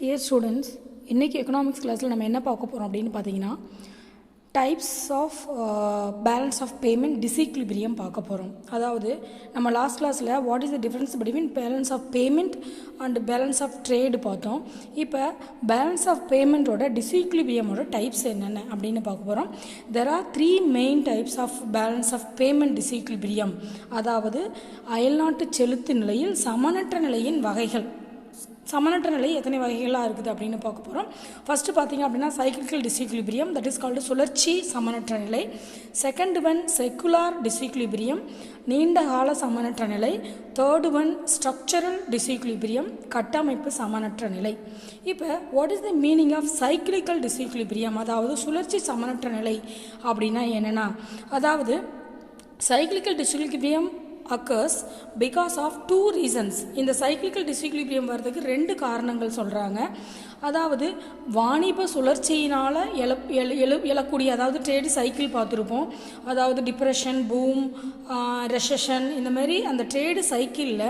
Dear students, இன்றைக்கி economics கிளாஸில் நம்ம என்ன பார்க்க போகிறோம் அப்படின்னு பார்த்தீங்கன்னா types of balance of payment disequilibrium பார்க்க போகிறோம். அதாவது நம்ம லாஸ்ட் கிளாஸில் what is the difference between balance of payment and balance of trade பார்த்தோம். இப்போ பேலன்ஸ் ஆஃப் பேமெண்ட்டோட டிஸ்ஈக்லிபிரியமோட டைப்ஸ் என்னென்ன அப்படின்னு பார்க்க போகிறோம். There are 3 main types of balance of payment disequilibrium. அதாவது அயல்நாட்டு செலுத்து நிலையில் சமனற்ற நிலையின் வகைகள். சமனற்ற நிலை எத்தனை வகைகளாக இருக்குது அப்படின்னு பார்க்க போகிறோம். ஃபஸ்ட்டு பார்த்தீங்க அப்படின்னா சைக்கிளிக்கல் டிஸ்ஈக்லிபிரியம், தட் இஸ் கால்டு சுழற்சி சமனற்ற நிலை. செகண்ட் ஒன் செக்குலார் டிஸ்ஈக்லிபிரியம், நீண்ட கால சமனற்ற நிலை. தேர்டு ஒன் ஸ்ட்ரக்சரல் டிஸ்ஈக்லிபிரியம், கட்டமைப்பு சமனற்ற நிலை. இப்போ what is the meaning of cyclical disequilibrium, அதாவது சுழற்சி சமனற்ற நிலை அப்படின்னா என்னென்னா, அதாவது cyclical disequilibrium occurs because of 2 reasons. இந்த சைக்கிளிக்கல் டிஸ்ஈக்லிபிரியம் வர்றதுக்கு 2 காரணங்கள் சொல்கிறாங்க. அதாவது வாணிப சுழற்சியினால் எழக்கூடிய, அதாவது ட்ரேடு சைக்கிள் பார்த்துருப்போம். அதாவது டிப்ரெஷன், பூம், ரெசஷன், இந்த மாதிரி அந்த ட்ரேடு சைக்கிளில்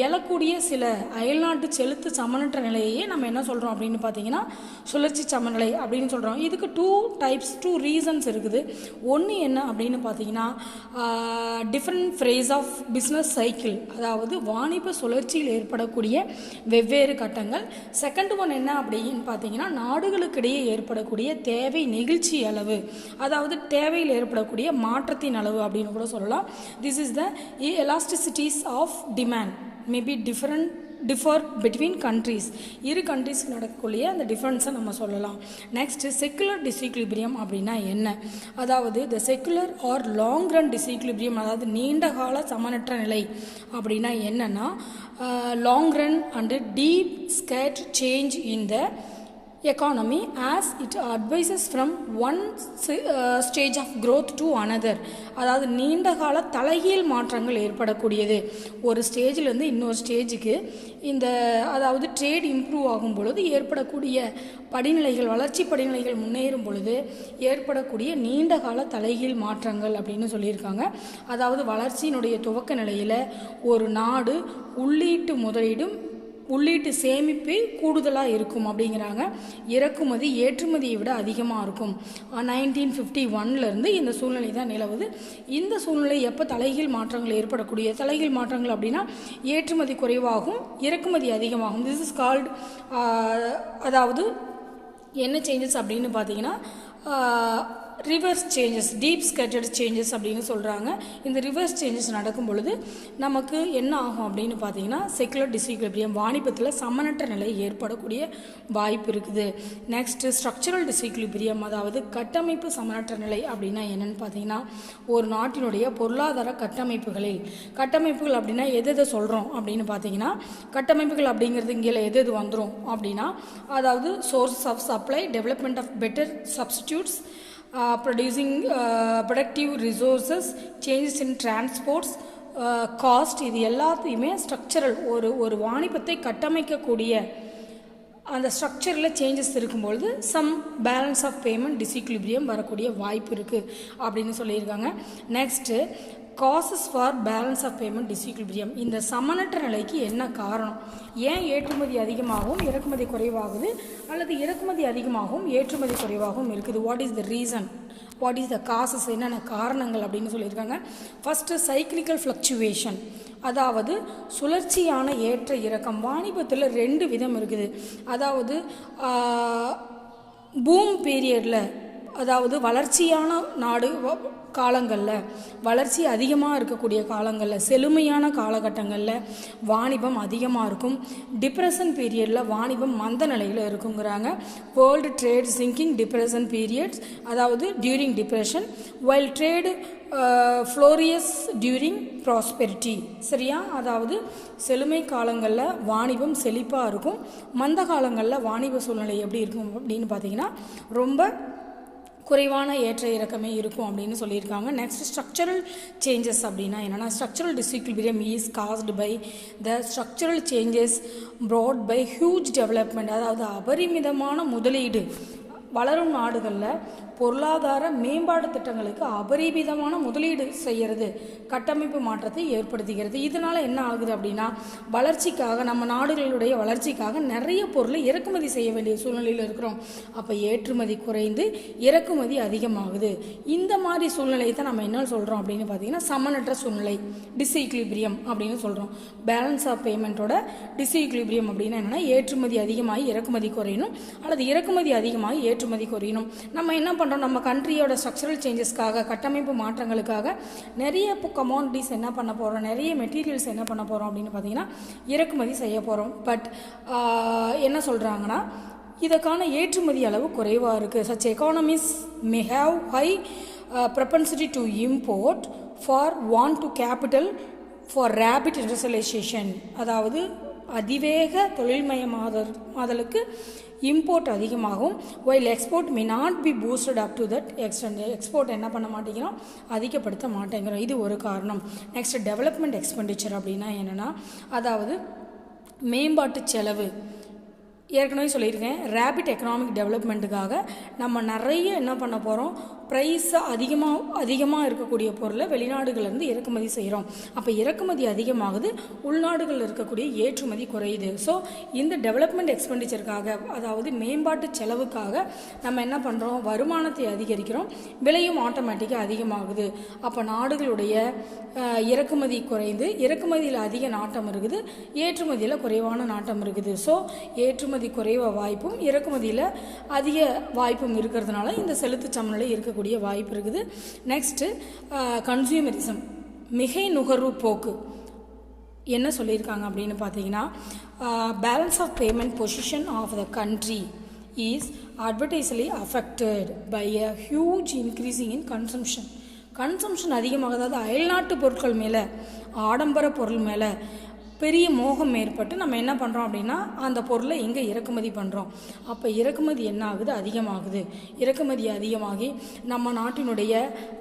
எழக்கூடிய சில அயல்நாட்டு செலுத்து சமனற்ற நிலையே நம்ம என்ன சொல்கிறோம் அப்படின்னு பார்த்தீங்கன்னா சுழற்சி சமநிலை அப்படின்னு சொல்கிறோம். இதுக்கு 2 ரீசன்ஸ் இருக்குது. ஒன்று என்ன அப்படின்னு பார்த்தீங்கன்னா different phrase of business cycle, அதாவது வாணிப சுழற்சியில் ஏற்படக்கூடிய வெவ்வேறு கட்டங்கள். செகண்ட் ஒன் என்ன அப்படின்னு பார்த்தீங்கன்னா நாடுகளுக்கிடையே ஏற்படக்கூடிய தேவை நெகிழ்ச்சி அளவு, அதாவது தேவையில் ஏற்படக்கூடிய மாற்றத்தின் அளவு அப்படின்னு கூட சொல்லலாம். This is the elasticities of demand maybe differ between countries. இரு கண்ட்ரீஸ்க்கு நடக்கக்கூடிய அந்த டிஃப்ரென்ஸை நம்ம சொல்லலாம். நெக்ஸ்ட் செக்குலர் டிஸ்ஈக்லிபிரியம் அப்படின்னா என்ன, அதாவது the secular or long run disequilibrium, அதாவது நீண்ட கால சமனற்ற நிலை அப்படின்னா என்னன்னா long run and deep seated change in the economy as it advises from one stage of growth to another. அதாவது நீண்ட கால தலைகீழ் மாற்றங்கள் ஏற்படக்கூடியது. ஒரு ஸ்டேஜிலேருந்து இன்னொரு ஸ்டேஜுக்கு இந்த அதாவது ட்ரேட் இம்ப்ரூவ் ஆகும் பொழுது ஏற்படக்கூடிய படிநிலைகள், வளர்ச்சி படிநிலைகள் முன்னேறும் பொழுது ஏற்படக்கூடிய நீண்ட கால தலைகீழ் மாற்றங்கள் அப்படின்னு சொல்லியிருக்காங்க. அதாவது வளர்ச்சியினுடைய துவக்க நிலையில் ஒரு நாடு உள்ளீட்டு சேமிப்பு கூடுதலாக இருக்கும் அப்படிங்கிறாங்க. இறக்குமதி ஏற்றுமதியை விட அதிகமாக இருக்கும். 1951 இந்த சூழ்நிலை தான் நிலவுது. இந்த சூழ்நிலை எப்போ தலைகீழ் மாற்றங்கள் ஏற்படக்கூடிய தலைகீழ் மாற்றங்கள் அப்படின்னா ஏற்றுமதி குறைவாகும், இறக்குமதி அதிகமாகும். திஸ் இஸ் கால்டு, அதாவது என்ன சேஞ்சஸ் அப்படின்னு பார்த்தீங்கன்னா reverse changes, deep scattered changes அப்படின்னு சொல்கிறாங்க. இந்த ரிவர்ஸ் சேஞ்சஸ் நடக்கும் பொழுது நமக்கு என்ன ஆகும் அப்படின்னு பார்த்தீங்கன்னா செக்குலர் டிஸ்ஈக்லிபிரியம், வாணிபத்தில் சமனற்ற நிலை ஏற்படக்கூடிய வாய்ப்பு இருக்குது. நெக்ஸ்ட்டு ஸ்ட்ரக்சரல் டிஸ்ஈக்லிபிரியம், அதாவது கட்டமைப்பு சமனற்ற நிலை அப்படின்னா என்னென்னு பார்த்தீங்கன்னா ஒரு நாட்டினுடைய பொருளாதார கட்டமைப்புகள் அப்படின்னா எது சொல்கிறோம் அப்படின்னு பார்த்தீங்கன்னா கட்டமைப்புகள் அப்படிங்கிறது இங்கே எது வந்துடும் அப்படின்னா அதாவது source of supply, development of better substitutes, producing productive resources, changes in transports, cost, இது எல்லாத்தையுமே ஸ்ட்ரக்சரல். ஒரு வாணிபத்தை கட்டமைக்கக்கூடிய அந்த ஸ்ட்ரக்சரில் சேஞ்சஸ் இருக்கும்பொழுது some balance of payment disequilibrium வரக்கூடிய வாய்ப்பு இருக்குது அப்படின்னு சொல்லியிருக்காங்க. Next causes for balance of payment disequilibrium, இந்த சமனற்ற நிலைக்கு என்ன காரணம், ஏன் ஏற்றுமதி அதிகமாகவும் இறக்குமதி குறைவாகுது, அல்லது இறக்குமதி அதிகமாகவும் ஏற்றுமதி குறைவாகவும் இருக்குது, what is the reason, what is the causes, என்னென்ன காரணங்கள் அப்படின்னு சொல்லியிருக்காங்க. ஃபஸ்ட்டு சைக்கிளிக்கல் ஃப்ளக்சுவேஷன், அதாவது சுழற்சியான ஏற்ற இறக்கம். வாணிபத்தில் 2 விதம் இருக்குது. அதாவது பூம் பீரியடில், அதாவது வளர்ச்சியான நாடு காலங்களில், வளர்ச்சி அதிகமாக இருக்கக்கூடிய காலங்களில், செழுமையான காலகட்டங்களில் வாணிபம் அதிகமாக இருக்கும். டிப்ரெஷன் பீரியடில் வாணிபம் மந்த நிலையில் இருக்குங்கிறாங்க. World trade sinking depression periods, அதாவது during depression, while trade flourishes during prosperity. சரியா, அதாவது செழுமை காலங்களில் வாணிபம் செழிப்பாக இருக்கும், மந்த காலங்களில் வாணிப சூழ்நிலை எப்படி இருக்கும் அப்படின்னு பார்த்தீங்கன்னா ரொம்ப குறைவான ஏற்ற இறக்கமே இருக்கும் அப்படின்னு சொல்லியிருக்காங்க. நெக்ஸ்ட் ஸ்ட்ரக்சரல் சேஞ்சஸ் அப்படின்னா என்னென்னா structural disequilibrium is caused by the structural changes brought by huge development, அதாவது அபரிமிதமான முதலீடு. வளரும் நாடுகளில் பொருளாதார மேம்பாடு திட்டங்களுக்கு அபரிமிதமான முதலீடு செய்கிறது கட்டமைப்பு மாற்றத்தை ஏற்படுத்துகிறது. இதனால் என்ன ஆகுது அப்படின்னா, வளர்ச்சிக்காக நம்ம நாடுகளுடைய வளர்ச்சிக்காக நிறைய பொருளை இறக்குமதி செய்ய வேண்டிய சூழ்நிலையில் இருக்கிறோம். அப்போ ஏற்றுமதி குறைந்து இறக்குமதி அதிகமாகுது. இந்த மாதிரி சூழ்நிலையை தான் நம்ம என்ன சொல்கிறோம் அப்படின்னு பார்த்தீங்கன்னா, சமனற்ற சூழ்நிலை, டிஸ்ஈக்லிபிரியம் அப்படின்னு சொல்கிறோம். பேலன்ஸ் ஆஃப் பேமெண்ட்டோட டிஸ்ஈக்லிபிரியம் அப்படின்னா என்னென்னா, ஏற்றுமதி அதிகமாகி இறக்குமதி குறையணும் அல்லது இறக்குமதி அதிகமாகி ஏற்றுமதி குறையணும். நம்ம என்ன பண்ணுறோம், நம்ம கண்ட்ரியோட ஸ்ட்ரக்சரல் சேஞ்சஸ்க்காக, கட்டமைப்பு மாற்றங்களுக்காக நிறைய கமாடிட்டிஸ் என்ன பண்ண போகிறோம், நிறைய மெட்டீரியல்ஸ் என்ன பண்ண போகிறோம் அப்படின்னு பார்த்தீங்கன்னா இறக்குமதி செய்ய போகிறோம். பட் என்ன சொல்கிறாங்கன்னா, இதற்கான ஏற்றுமதி அளவு குறைவாக இருக்குது. Such economies may have high propensity to import for want to capital for rapid industrialization. அதாவது அதிவேக தொழில்மயமாதலுக்கு இம்போர்ட் அதிகமாகும். while export may not be boosted up to that extent. Export என்ன பண்ண மாட்டேங்கிறோம், அதிகப்படுத்த மாட்டேங்கிறோம். இது ஒரு காரணம். நெக்ஸ்ட் டெவலப்மெண்ட் எக்ஸ்பெண்டிச்சர் அப்படின்னா என்னென்னா, அதாவது மேம்பாட்டு செலவு. ஏற்கனவே சொல்லியிருக்கேன், ரேபிட் எக்கனாமிக் டெவலப்மெண்ட்டுக்காக நம்ம நிறைய என்ன பண்ண போகிறோம், ப்ரைஸ் அதிகமாக இருக்கக்கூடிய பொருளை வெளிநாடுகள்லேருந்து இறக்குமதி செய்கிறோம். அப்போ இறக்குமதி அதிகமாகுது, உள்நாடுகளில் இருக்கக்கூடிய ஏற்றுமதி குறையுது. ஸோ இந்த டெவலப்மெண்ட் எக்ஸ்பெண்டிச்சருக்காக, அதாவது மேம்பாட்டு செலவுக்காக நம்ம என்ன பண்ணுறோம், வருமானத்தை அதிகரிக்கிறோம், விலையும் ஆட்டோமேட்டிக்காக அதிகமாகுது. அப்போ நாடுகளுடைய இறக்குமதி குறைந்து இறக்குமதியில் அதிக நாட்டம் இருக்குது, ஏற்றுமதியில் குறைவான நாட்டம் இருக்குது. ஸோ ஏற்றுமதி குறைவ வாய்ப்பும் இறக்குமதியில் அதிக வாய்ப்பும் இருக்கிறதுனால இந்த செலுத்து சமநிலை இருக்கக்கூடிய வாய்ப்பு இருக்குது. நெக்ஸ்ட்டு கன்சியூமரிசம், மிகை நுகர்வு போக்கு. என்ன சொல்லியிருக்காங்க அப்படின்னு பார்த்தீங்கன்னா, balance of payment position of the country is adversely affected by a huge increasing in consumption. Consumption அதிகமாக, அதாவது அயல்நாட்டு பொருட்கள் மேலே, ஆடம்பர பொருள் மேலே பெரிய மோகம் ஏற்பட்டு நம்ம என்ன பண்ணுறோம் அப்படின்னா, அந்த பொருளை எங்கே இறக்குமதி பண்ணுறோம். அப்போ இறக்குமதி என்ன ஆகுது, அதிகமாகுது. இறக்குமதி அதிகமாகி நம்ம நாட்டினுடைய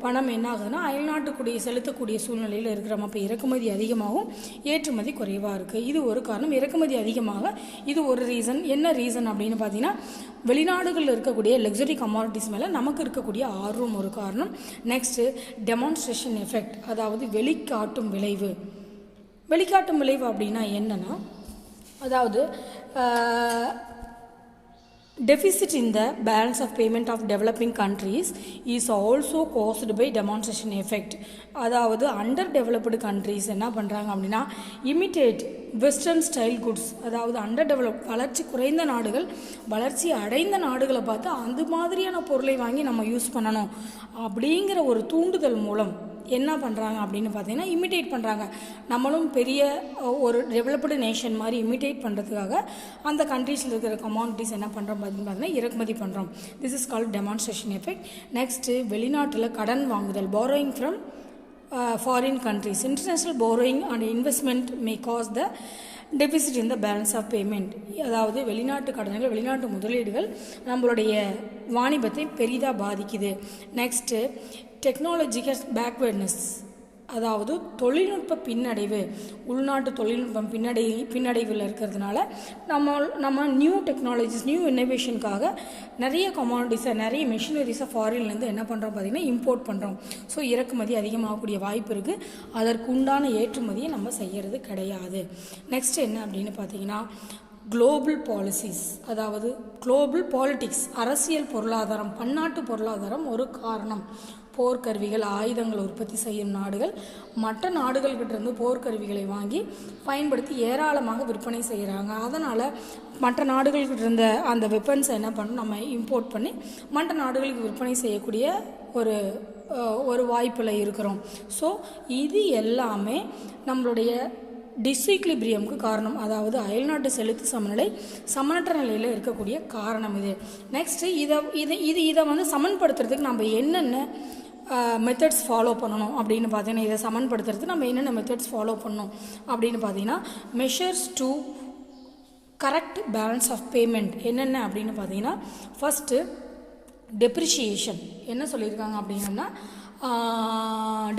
பணம் என்ன ஆகுதுன்னா அயல்நாட்டுக்குடைய செலுத்தக்கூடிய சூழ்நிலையில் இருக்கிறோம். அப்போ இறக்குமதி அதிகமாகவும் ஏற்றுமதி குறைவாக இருக்குது. இது ஒரு காரணம். இறக்குமதி அதிகமாக இது ஒரு ரீசன். என்ன ரீசன் அப்படின்னு பார்த்தீங்கன்னா, வெளிநாடுகளில் இருக்கக்கூடிய லக்ஸரி கமாடிட்டிஸ் மேலே நமக்கு இருக்கக்கூடிய ஆர்வம் ஒரு காரணம். நெக்ஸ்ட்டு டெமான்ஸ்ட்ரேஷன் எஃபெக்ட், அதாவது வெளிக்காட்டும் விளைவு. வெளிக்காட்டும் விளைவு அப்படின்னா என்னென்னா, அதாவது deficit in the balance of payment of developing countries is also caused by demonstration effect. அதாவது அண்டர் டெவலப்டு கண்ட்ரீஸ் என்ன பண்ணுறாங்க அப்படின்னா, இமிட்டேட் வெஸ்டர்ன் ஸ்டைல் குட்ஸ். அதாவது அண்டர் டெவலப், வளர்ச்சி குறைந்த நாடுகள் வளர்ச்சி அடைந்த நாடுகளை பார்த்து அந்த மாதிரியான பொருளை வாங்கி நம்ம யூஸ் பண்ணணும் அப்படிங்கிற ஒரு தூண்டுதல் மூலம் என்ன பண்ணுறாங்க அப்படின்னு பார்த்தீங்கன்னா, இமிட்டேட் பண்ணுறாங்க. நம்மளும் பெரிய ஒரு டெவலப்டு நேஷன் மாதிரி இமிட்டேட் பண்ணுறதுக்காக அந்த கண்ட்ரீஸில் இருக்கிற கமாடிட்டிஸ் என்ன பண்ணுறோம் அப்படின்னு பார்த்தீங்கன்னா இறக்குமதி பண்ணுறோம். This is called demonstration effect. Next வெளிநாட்டில் கடன் வாங்குதல், borrowing from foreign countries. International borrowing and investment may cause the deficit in the balance of payment. அதாவது வெளிநாட்டு கடன்கள், வெளிநாட்டு முதலீடுகள் நம்மளுடைய வாணிபத்தை பெரிதாக பாதிக்குது. நெக்ஸ்ட்டு டெக்னாலஜிக்கல் பேக்வேர்ட்னஸ், அதாவது தொழில்நுட்ப பின்னடைவு. உள்நாட்டு தொழில்நுட்பம் பின்னடைவில் இருக்கிறதுனால நம்ம நியூ டெக்னாலஜிஸ், நியூ இன்னோவேஷனுக்காக நிறைய கமாடிட்டிஸை, நிறைய மிஷினரிஸை ஃபாரின்லேருந்து என்ன பண்ணுறோம் பார்த்திங்கன்னா இம்போர்ட் பண்ணுறோம். ஸோ இறக்குமதி அதிகமாகக்கூடிய வாய்ப்பு இருக்குது. அதற்கு உண்டான ஏற்றுமதியை நம்ம செய்கிறது கிடையாது. நெக்ஸ்ட் என்ன அப்படின்னு பார்த்தீங்கன்னா, குளோபல் பாலிசிஸ், அதாவது குளோபல் பாலிட்டிக்ஸ், அரசியல் பொருளாதாரம், பன்னாட்டு பொருளாதாரம் ஒரு காரணம். போர்க்கருவிகள், ஆயுதங்கள் உற்பத்தி செய்யும் நாடுகள் மற்ற நாடுகள்கிட்டருந்து போர்க்கருவிகளை வாங்கி பயன்படுத்தி ஏராளமாக விற்பனை செய்கிறாங்க. அதனால் மற்ற நாடுகள்கிட்ட இருந்த அந்த வெப்பன்ஸை என்ன பண்ணணும், நம்ம இம்போர்ட் பண்ணி மற்ற நாடுகளுக்கு விற்பனை செய்யக்கூடிய ஒரு வாய்ப்பில் இருக்கிறோம். ஸோ இது எல்லாமே நம்மளுடைய டிஸ்இக்லிபிரியமுக்கு காரணம். அதாவது அயல்நாட்டு செலுத்து சமநிலை சமனற்ற நிலையில் இருக்கக்கூடிய காரணம் இது. நெக்ஸ்ட்டு இதை வந்து சமன்படுத்துறதுக்கு நம்ம என்னென்ன மெத்தட்ஸ் ஃபாலோ பண்ணணும் அப்படின்னு பார்த்தீங்கன்னா, இதை சமன்படுத்துறதுக்கு நம்ம என்னென்ன மெத்தட்ஸ் ஃபாலோ பண்ணணும் அப்படின்னு பார்த்தீங்கன்னா, measures to correct balance of payment என்னென்ன அப்படின்னு பார்த்தீங்கன்னா, ஃபஸ்ட்டு டெப்ரிஷியேஷன். என்ன சொல்லியிருக்காங்க அப்படின்னா,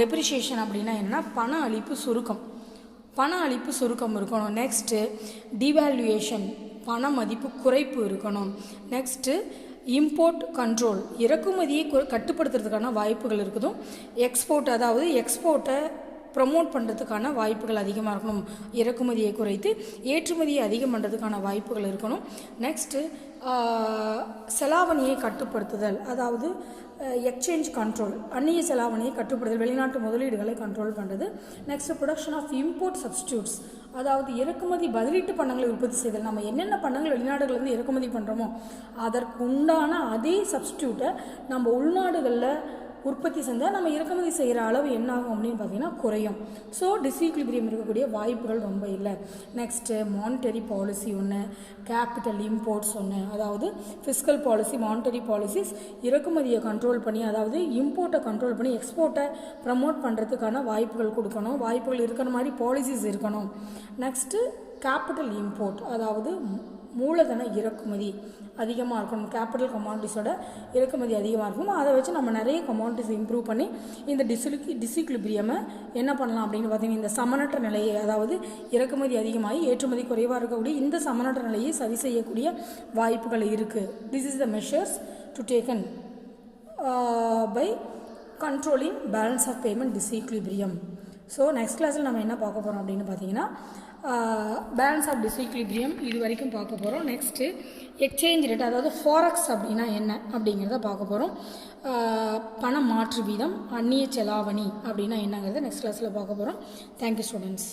டெப்ரிஷியேஷன் அப்படின்னா என்னென்னா பண அளிப்பு சுருக்கம் இருக்கணும். நெக்ஸ்ட்டு டிவால்யூவேஷன், பண மதிப்பு குறைப்பு இருக்கணும். நெக்ஸ்ட்டு இம்போர்ட் கண்ட்ரோல், இறக்குமதியை கட்டுப்படுத்துறதுக்கான வாய்ப்புகள் இருக்குதும். எக்ஸ்போர்ட், அதாவது எக்ஸ்போர்ட்டை ப்ரமோட் பண்ணுறதுக்கான வாய்ப்புகள் அதிகமாக இருக்கணும். இறக்குமதியை குறைத்து ஏற்றுமதியை அதிகம் பண்ணுறதுக்கான வாய்ப்புகள் இருக்கணும். நெக்ஸ்ட்டு செலாவணியை கட்டுப்படுத்துதல், அதாவது எக்ஸ்சேஞ்ச் கண்ட்ரோல், அந்நிய செலாவணியை கட்டுப்படுதல், வெளிநாட்டு முதலீடுகளை கண்ட்ரோல் பண்ணுறது. Next production of import substitutes, அதாவது இறக்குமதி பதிலீட்டு பண்டங்களை உற்பத்தி செய்தல். நம்ம என்னென்ன பண்டங்கள் வெளிநாடுகள்லேருந்து இறக்குமதி பண்ணுறோமோ அதற்கு உண்டான அதே சப்ஸ்டியூட்டை நம்ம உள்நாடுகளில் உற்பத்தி செஞ்சால் நம்ம இறக்குமதி செய்கிற அளவு என்ன ஆகும் அப்படின்னு பார்த்தீங்கன்னா குறையும். ஸோ டிஸ்ஈக்லிபிரியம் இருக்கக்கூடிய வாய்ப்புகள் ரொம்ப இல்லை. நெக்ஸ்ட்டு மானிட்டரி பாலிசி ஒன்று, கேபிட்டல் இம்போர்ட்ஸ் ஒன்று, அதாவது ஃபிஸ்கல் பாலிசி, மானிட்டரி பாலிசிஸ் இறக்குமதியை கண்ட்ரோல் பண்ணி, அதாவது இம்போர்ட்டை கண்ட்ரோல் பண்ணி எக்ஸ்போர்ட்டை ப்ரமோட் பண்ணுறதுக்கான வாய்ப்புகள் கொடுக்கணும். வாய்ப்புகள் இருக்கிற மாதிரி பாலிசிஸ் இருக்கணும். நெக்ஸ்ட்டு கேபிட்டல் இம்போர்ட், அதாவது மூலதன இறக்குமதி அதிகமாக இருக்கணும். கேபிட்டல் கமாடிட்டிஸோட இறக்குமதி அதிகமாக இருக்கணும். அதை வச்சு நம்ம நிறைய கமாடிட்டிஸ் இம்ப்ரூவ் பண்ணி இந்த டிஸ்இக்லிபிரியமை என்ன பண்ணலாம் அப்படின்னு பார்த்தீங்கன்னா, இந்த சமனற்ற நிலையை, அதாவது இறக்குமதி அதிகமாகி ஏற்றுமதி குறைவாக இருக்கக்கூடிய இந்த சமனற்ற நிலையை சரி செய்யக்கூடிய வாய்ப்புகள் இருக்குது. This is the measures to taken by controlling balance of payment disequilibrium. So next கிளாஸில் நம்ம என்ன பார்க்க போகிறோம் அப்படின்னு பார்த்தீங்கன்னா, பேலன்ஸ் ஆஃப் டிஸ்இக்லிபிரியம் இது வரைக்கும் பார்க்க போகிறோம். நெக்ஸ்ட்டு எக்ஸ்சேஞ்ச் ரேட், அதாவது ஃபாரெக்ஸ் அப்படின்னா என்ன அப்படிங்கிறத பார்க்க போகிறோம். பண மாற்று வீதம், அந்நிய செலாவணி அப்படின்னா என்னங்கிறத நெக்ஸ்ட் கிளாஸில் பார்க்க போகிறோம். Thank you students.